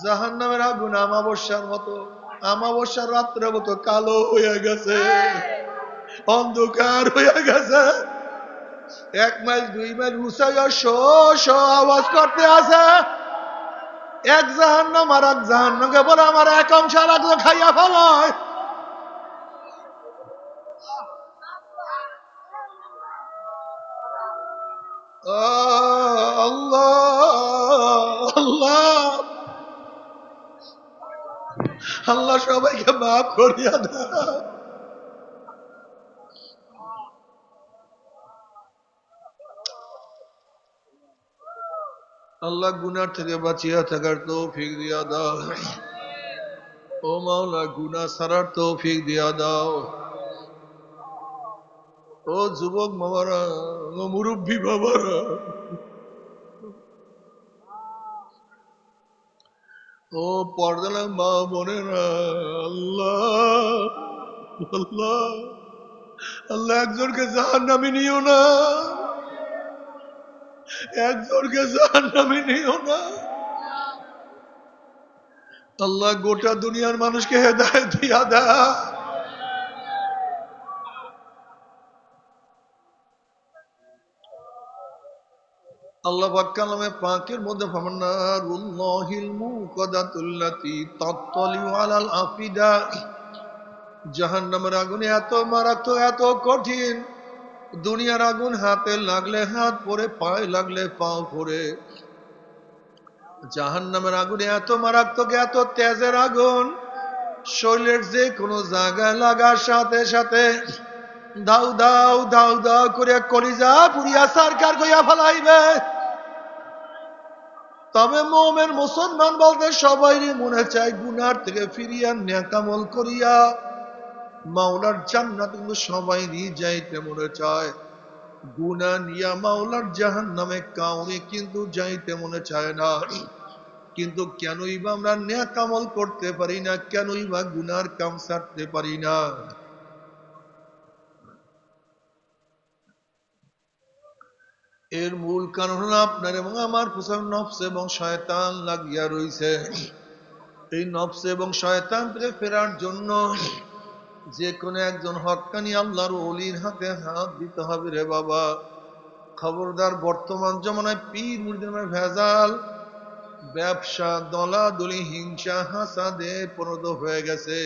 জাহান্নামের আগুন আমাবস্যার মতো, আমাবস্যার রাত্রের মতো কালো হয়ে গেছে, অন্ধকার হয়ে গেছে। 1 মাইল 2 মাইল উঁচাইয়া শো শো আওয়াজ করতে আছে। এক জাহান্নাম আর এক জাহান্নামকে বলে আমার এক অংশ আর এক খাইয়া ফেলায়। আল্লাহ আল্লাহ আল্লাহ সবাইকে মাফ করিয়া দাও। আল্লাহ গুনার থেকে বাঁচিয়া থাকার তৌফিক দিয়া দাও। ও মাওলা গুনাহ ছাড়ার তৌফিক দিয়া দাও। ও যুবক বাবারা, ও মুরব্বী বাবারা, ও পর্দালা মা বোনেরা, আল্লাহ আল্লাহ আল্লাহ একজনকে জাহান্নামে নিও না, একজনকে জাহান্নামে নিও না। আল্লাহ গোটা দুনিয়ার মানুষকে হেদায়েত দিয়া দাও। আল্লাহ পাক কালামে পাকের মধ্যে ফামান্নারুল্লাহিল মুকাদাতুল্লাতি তাত্তালিউ আলাল আফিদা। জাহান্নামের আগুন এত মারাত্মক, এত কঠিন, দুনিয়ার আগুন হাতে লাগলে হাত পড়ে, পায়ে লাগলে পাও পড়ে। জাহান্নামের আগুন এত মারাত্মক, এত তেজের আগুন, শরীরের যে কোনো জায়গায় লাগার সাথে সাথে দাউ দাউ দাউ দাউ করে কলিজা পুরিয়া সারকার কইয়া ফেলাইবে। তবে মুমিন মুসলমান বলতে সবাইরই মনে চায় গুনার থেকে ফিরিয়া নেক আমল করিয়া মাওলার জান্নাত, কিন্তু সবাইরই যাইতে মনে চায়। গুনাহ নিয়া মাওলার জাহান্নামে কাউরে কিন্তু যাইতে মনে চায় না। কিন্তু কেনই বা আমরা নেক আমল করতে পারি না, কেনই বা গুনার কাম ছাড়তে পারি না? এর মূল কারণ হলো আপনার এবং আমার পিছনে নফস এবং শয়তান লাগিয়া রইছে। এই নফস এবং শয়তান থেকে ফেরার জন্য যে কোনো একজন হক্কানি আল্লাহর ওলির হাতে হাত দিতে হবে রে বাবা। খবরদার, বর্তমান জমানায় পীর মুরিদের ভেজাল, ব্যবসা, দলাদলি, হিংসা, হাসাদে পরিণত হয়ে গেছে।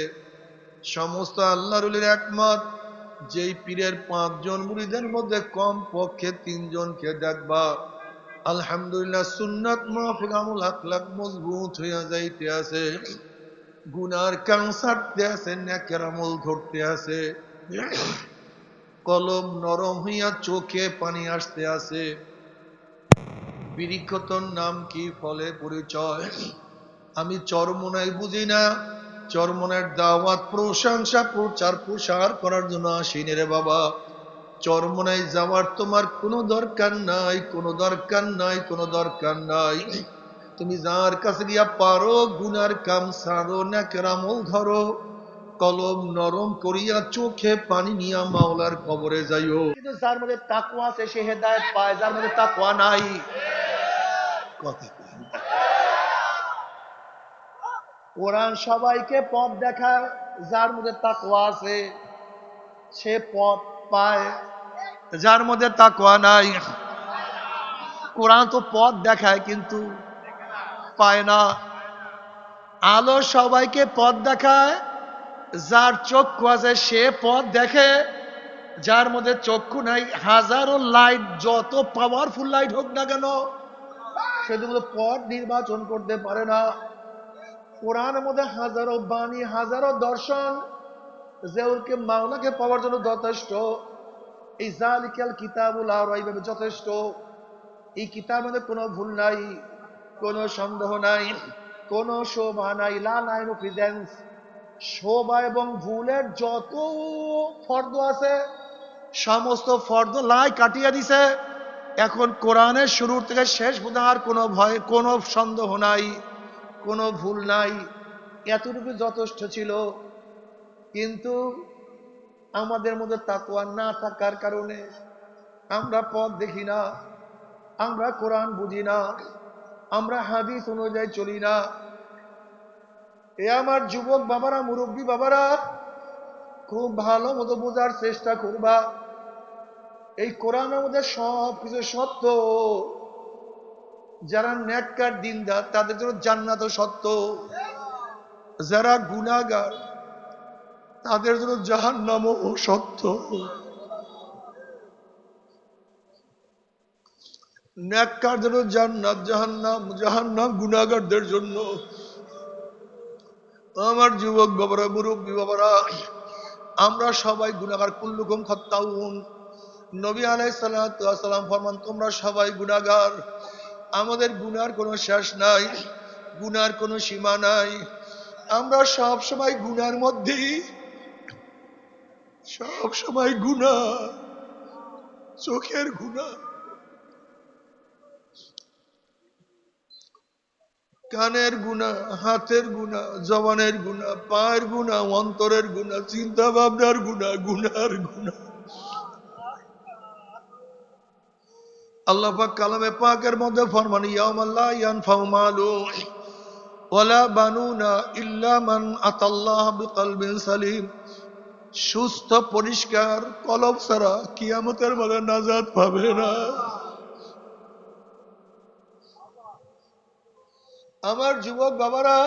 সমস্ত আল্লাহর ওলির একমত, যেই পীরের 5 জন মুরিদের মধ্যে কম পক্ষে 3 জনকে দেখবা আলহামদুলিল্লাহ সুন্নাত মাফিক আমল আখলাক মজবুত হইয়া যাইতে আছে, গুনার কাম ছাড়তে আছে, নেকের আমল ধরতে আছে, কলম নরম হইয়া চোখে পানি আসতে আছে। বিরিক্ষতর নাম কি, ফলে পরিচয়। আমি চরমোনাই বুঝি না, চরমোনার দাওয়াত, প্রশংসা, প্রচার প্রসার করার জন্য আসিনি রে বাবা। চরমোনাই যাওয়ার তোমার কোনো দরকার নাই, কোনো দরকার নাই, কোনো দরকার নাই। তুমি যার কাছে গিয়া পারো গুনার কাম ছাড়ো, নেকের আমল ধরো, কলম নরম করিয়া চোখে পানি নিয়া মাওলার কবরে যাইও। কিন্তু যার মধ্যে তাকওয়া আছে সে হেদায়েত পায়, যার মধ্যে তাকওয়া নাই কথা। কোরআন সবাইকে পথ দেখায়, যার মধ্যে তাকওয়া আছে সে পথ পায়, যার মধ্যে তাকওয়া নাই। কোরআন তো পথ দেখায় কিন্তু পায় না। আলো সবাইকে পথ দেখায়, যার চক্ষু আছে সে পথ দেখে, যার মধ্যে চক্ষু নাই হাজারো লাইট, যত পাওয়ারফুল লাইট হোক না কেন, সেগুলো পথ নির্বাচন করতে পারে না। কোরআনের মধ্যে হাজারো বাণী, হাজারো দর্শন, যে ওকে মাওলাকে পাওয়ার জন্য যথেষ্ট। এই জালিকাল কিতাবুল লা রাইবা ফিহি যথেষ্ট। এই কিতাবের মধ্যে কোনো ভুল নাই, কোনো সন্দেহ নাই, কোনো শোভা নাই, লা নাইন প্রেজেন্স। শোভা এবং ভুলের যত ফর্দ আছে সমস্ত ফর্দ লাই কাটিয়ে দিছে। এখন কোরআনের শুরু থেকে শেষ পর্যন্ত আর কোনো ভয়, কোনো সন্দেহ নাই, কোনো ভুল নাই, এতটুকু যথেষ্ট ছিল। কিন্তু আমাদের মধ্যে তাকওয়া না থাকার কারণে আমরা পথ দেখি না, আমরা কোরআন বুঝি না, আমরা হাদিস অনুযায়ী চলি না, এ আমার যুবক বাবারা, মুরব্বী বাবারা, খুব ভালো মতো বোঝার চেষ্টা করবা। এই কোরআনের মধ্যে সব কিছু সত্য। যারা নেককার দিনদার তাদের জন্য জান্নাত সত্য, যারা গুনাহগার তাদের জন্য জাহান্নামও সত্য। নেককার জন্য জান্নাত, জাহান্নাম জাহান্নাম গুনাহগারদের জন্য। আমার যুবক বাবারা, মুরব্বী বাবারা, আমরা সবাই গুনাহগার, কুল্লুকুম খাত্তাউন। নবী আলাইহিস সালাতু ওয়াস সালাম ফরমান, তোমরা সবাই গুনাহগার। আমাদের গুনার কোনো শেষ নাই, গুনার কোনো সীমা নাই। আমরা সব সময় গুনার মধ্যেই, সব সময় গুনাহ, চোখের গুনাহ, কানের গুনাহ, হাতের গুনাহ, জবানের গুনাহ, পায়ের গুনাহ, অন্তরের গুনাহ, চিন্তা ভাবনার গুনাহ, গুনার গুনাহ। আল্লাহ পাক কালামে পাকের মধ্যে ফরমান, ইয়াউমা লা ইয়ানফাউ মালু ওয়ালা বানুনা ইল্লা মান আতাল্লাহ বিকলবিন সালিম। সুস্থ পরিষ্কার কলব ছাড়া কিয়ামতের মাঠে নাজাত পাবে না। আমার যুবক বাবারা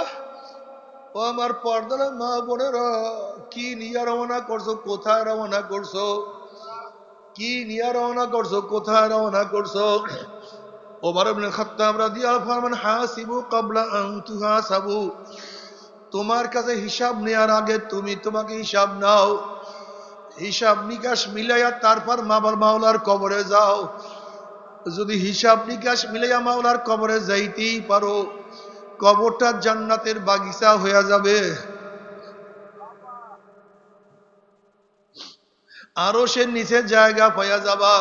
ও আমার পর্দার মা বোনেরা, কি নিয়ে রওনা করছো, কোথায় রওনা করছো? কি নিয়ে রওনা করছো, কোথায় রওনা করছো? ওমর ইবনে খাত্তাব রাদিয়াল্লাহু আনহু ফরমান, হাসিবু ক্বাবলা আন তুহাসাবু। তোমার কাছে হিসাব নেওয়ার আগে তুমি তোমাকে হিসাব নাও। হিসাব নিকাশ মিলাইয়া তারপর মাওলার কবরে যাও। যদি হিসাব নিকাশ মিলাইয়া মাওলার কবরে যাইতেই পারো, কবরটা জান্নাতের বাগিচা হয়ে যাবে। আরো সে নিচে জায়গা পাইয়া যাবা।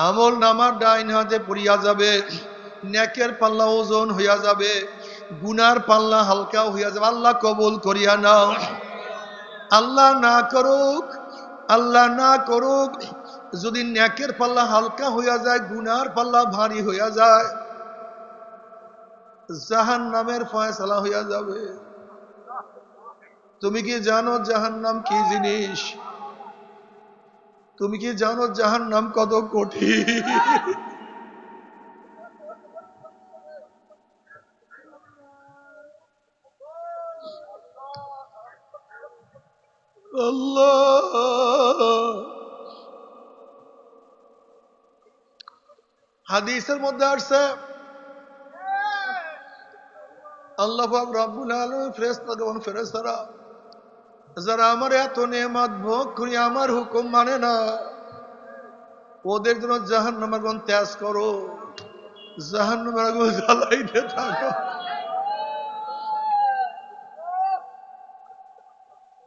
আমল নামার ডাইন হাতে পড়িয়া যাবে। নেকের পাল্লা ওজন হইয়া যাবে, গুনার পাল্লা হালকা হইয়া যাবে। আল্লাহ কবুল করিয়া নাও। আল্লাহ না করুক, আল্লাহ না করুক, যদি নেকের পাল্লা হালকা হইয়া যায়, গুনার পাল্লা ভারী হইয়া যায়, জাহান্নামের ফয়সালা হইয়া যাবে। তুমি কি জানো জাহান্নাম কি জিনিস? তুমি কি জানো জাহান্নাম কত কঠিন? আল্লাহ, হাদিসের মধ্যে আসছে, আল্লাহ পাক রব্বুল আলামিন ফেরেশতাগণ, ফেরেশতারা যারা আমার এত নেয়ামত ভোগ করি আমার হুকুম মানে না, ওদের জন্য জাহান্নামের আগুন ত্যাগ করো, জাহান্নামের আগুন জ্বালাইতে থাকো।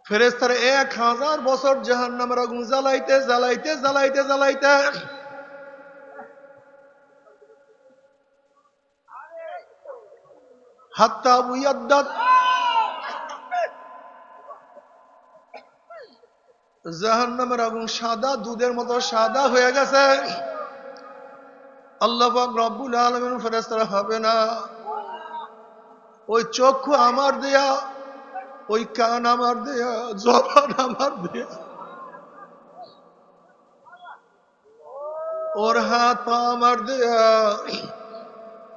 ফেরেশতারা 1000 বছর জাহান্নামের আগুন জ্বালাইতে জ্বালাইতে জ্বালাইতে জ্বালাইতে হাত্তা বুয়াদ্দাত, জাহান্নামের আগুন সাদা দুধের মতো সাদা হয়ে গেছে। আল্লাহ পাক রব্বুল আলামিন ফেরেশতারা হবে না, ওই চক্ষু আমার দেয়া, ওই কান আমার দেয়া, জবান আমার দেয়া, ওর হাত পা আমার দেয়া,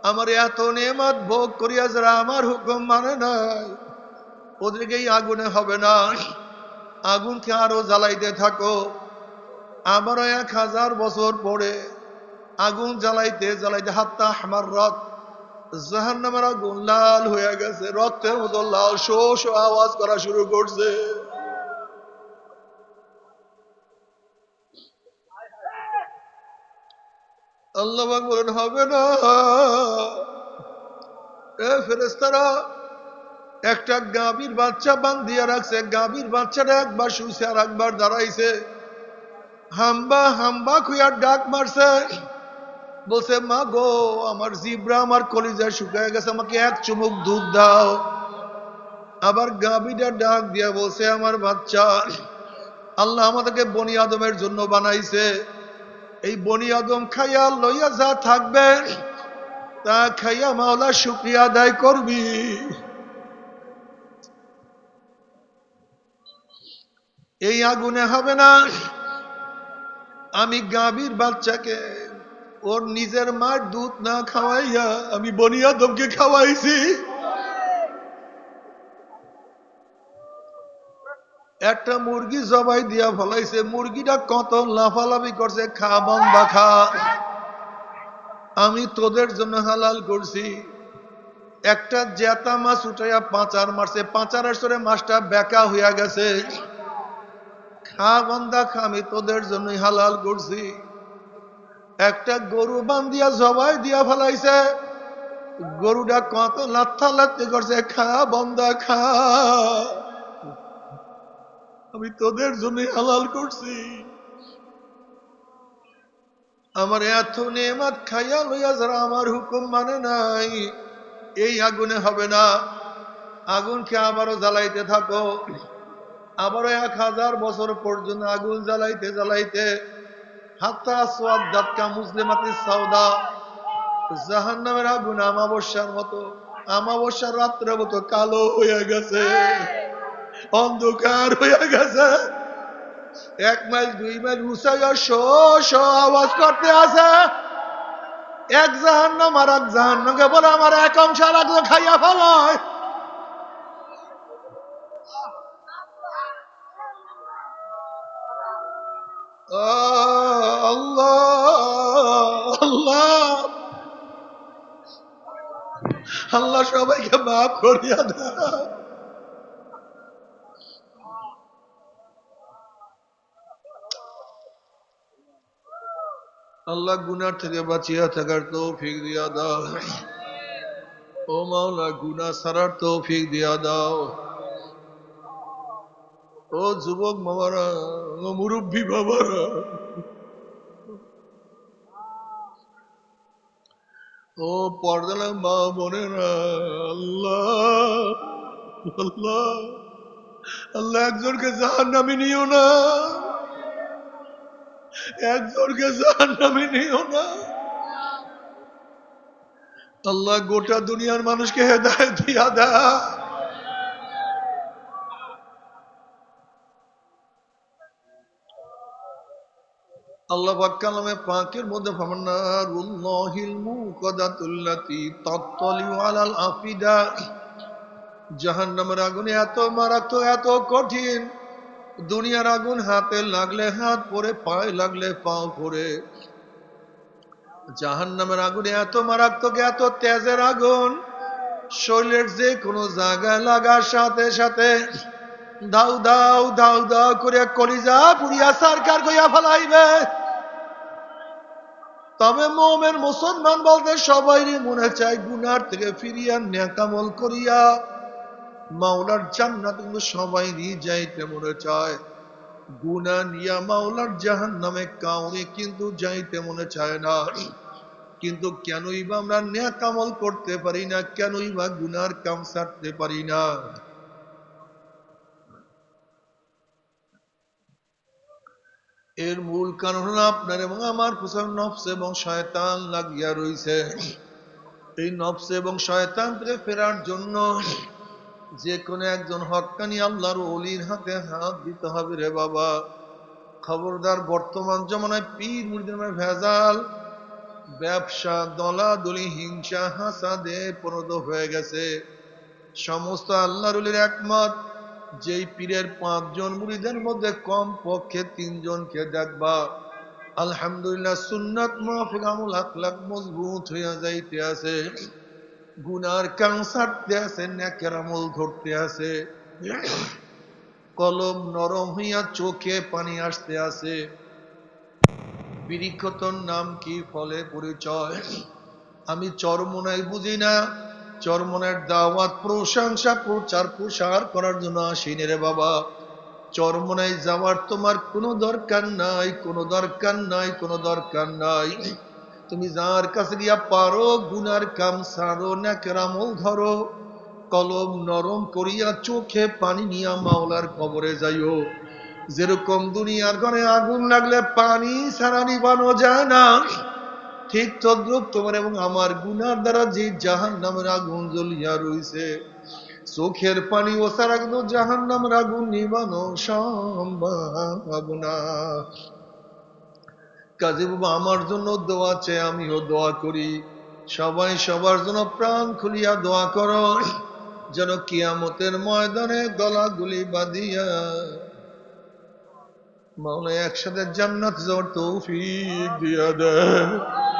আমার এত নেয়ামত ভোগ করিয়া যারা আমার হুকুম মানে নাই, ওদেরকে এই আগুনে হবে না। আগুনকে আরো জ্বালাইতে থাকো। আবারও 1000 বছর পরে আগুন জ্বালাইতে জ্বালাইতে হাত্তা হামাররাত, জাহান্নামের আগুন লাল হয়ে গেছে, রক্তের মতো লাল, শো শো আওয়াজ করা শুরু করছে। আল্লাহ পাক বলেন হবে না। এ ফেরেশতারা, একটা গাভীর বাচ্চা বান্ধিয়া রাখছে, গাভীর বাচ্চাটা একবার শুইছে আর একবার দাঁড়াইছে, হাম্বা হাম্বা খুইয়া ডাক মারছে, বলছে মা গো, আমার জিব্রা, আমার কলিজা শুকায় গেছে, আমাকে এক চুমুক দুধ দাও। আবার গাভীটা ডাক দিয়া বলছে, আমার বাচ্চা, আল্লাহ আমাদেরকে বনি আদমের জন্য বানাইছে, এই বনি আদম খাইয়া লইয়া যা থাকবে তা খাইয়া মাওলা শুকরিয়া আদায় করবি। এই আগুনে হবে না। আমি গাভীর বাচ্চাকে ওর নিজের মার দুধ না খাওয়াইয়া আমি বনি আদমকে খাওয়াইছি। একটা মুরগি জবাই দিয়া ফলাইছে, মুরগিটা কত লাফালাফি করছে, খা বন্দা খা, আমি তোদের জন্য হালাল করছি। একটা জেতা মাছ উঠাইয়া পাঁচার মারছে, পাঁচার সরে মাছটা বেকা হইয়া গেছে, খা বন্দা খা, আমি তোদের জন্যই হালাল করছি। একটা গরু বান্ধিয়া জবাই দিয়া ফেলাইছে, গরুটা কত লাথা লাথি করছে, খা বন্দা খা, আমি তোদের জন্যই হালাল করছি। আমার এত নেমাত খাইয়া লইয়া যারা আমার হুকুম মানে নাই, এই আগুনে হবে না। আগুনকে আবারও জ্বালাইতে থাকো, আবারও 1000 বছর পর্যন্ত আগুন জ্বালাইতে জ্বালাইতে হাত্তা সোয়াদ্দাতকা মুসলিমাতি সাউদা, জাহান্নামের আগুন আমাবস্যার মতো, আমাবস্যার রাত্রের মতো কালো হয়ে গেছে, অন্ধকার হয়ে গেছে। 1 মাইল 2 মাইল উঁচাইয়া শো শো আওয়াজ করতে আছে। এক জাহান্নাম আর এক জাহান্নামকে বলে আমার এক অংশ আর এক খাইয়া ফেলায়। আল্লাহ আল্লাহ আল্লাহ সবাইকে মাফ করিয়া দাও। আল্লাহ গুনার থেকে বাঁচিয়া থাকার তৌফিক দিয়া দাও। ও মাওলা গুনাহ ছাড়ার তৌফিক দিয়া দাও। ও যুবক বাবারা, ও মুরব্বী বাবারা, ও পর্দালা মা বোনেরা, আল্লাহ আল্লাহ আল্লাহ একজনকে জাহান্নামে নিও না, একজনকে জাহান্নামে নিও না। আল্লাহ গোটা দুনিয়ার মানুষকে হেদায়েত দিয়া দাও। আল্লাহ পাক কালামে পাকের মধ্যে ফামান্নারুল্লাহিল মুকাদাতুল্লাতি তাত্তালিউ আলাল আফিদা, জাহান্নামের আগুন এত মারাত্মক, এত কঠিন, দুনিয়ার আগুন হাতে লাগলে হাত পড়ে, পায়ে লাগলে পাও পড়ে। জাহান্নামের আগুন এত মারাত্মক, এত তেজের আগুন, শরীরের যে কোনো জায়গায় লাগার সাথে সাথে দাউ দাউ দাউ দাউ করে কলিজা পুড়িয়া সারকার কইয়া ফেলাইবে। তবে মুমিন মুসলমান বলতে সবাইরই মনে চায় গুনার থেকে ফিরিয়া নেক আমল করিয়া মাওলার জান্নাত, কিন্তু সবাইরই যাইতে মনে চায়। গুনাহ নিয়া মাওলার জাহান্নামে কাউরে কিন্তু যাইতে মনে চায় না। কিন্তু কেনই বা আমরা নেক আমল করতে পারি না, কেনই বা গুনার কাম ছাড়তে পারি না? এর মূল কারণ হলো আপনার এবং আমার পিছনে নফস এবং শয়তান লাগিয়া রইছে। এই নফস এবং শয়তান থেকে ফেরার জন্য যে কোনো একজন হক্কানি আল্লাহর ওলির হাতে হাত দিতে হবে রে বাবা। খবরদার, বর্তমান জমানায় পীর মুরিদের ভেজাল, ব্যবসা, দলাদলি, হিংসা, হাসাদে পরিণত হয়ে গেছে। সমস্ত আল্লাহর ওলির একমত, যেই পীরের 5 জন মুরিদের মধ্যে কম পক্ষে 3 জনকে দেখবা আলহামদুলিল্লাহ সুন্নাত মাফিক আমল আখলাক মজবুত হইয়া যাইতে আছে, গুনার কাম ছাড়তে আছে, নেকের আমল ধরতে আছে, কলম নরম হইয়া চোখে পানি আসতে আছে। বৃক্ষতর নাম কি, ফলে পরিচয়। আমি চরমোনাই বুঝি না, চরমনের দাওয়াত, প্রশংসা, প্রচার প্রসার করার জন্য আসিনি রে বাবা। চরমোনাই যাওয়ার তোমার কোনো দরকার নাই, কোনো দরকার নাই, কোনো দরকার নাই। তুমি যার কাছে গিয়া পারো গুনার কাম ছাড়ো, নেকের আমল ধরো, কলম নরম করিয়া চোখে পানি নিয়া মাওলার কবরে যাইও। যেরকম দুনিয়ার ঘরে আগুন লাগলে পানি ছাড়া নিবানো যায় না, ঠিক তদ্রুপ তোমার এবং আমার গুনার দ্বারা যে জাহান্নামের আগুন জ্বলিয়া রইছে, চোখের পানি ও সারাগ্ন জাহান্নাম আগুন নিবানো সম্ভব না। কাজী বাবা আমার জন্য দোয়া চাই, আমিও দোয়া করি। সবাই সবার জন্য প্রাণ খুলিয়া দোয়া করো, যেন কিয়ামতের ময়দানে গলাগুলি বাঁধিয়া মাওলা একসাথে জান্নাত যাওয়ার তৌফিক দিয়া দেয়।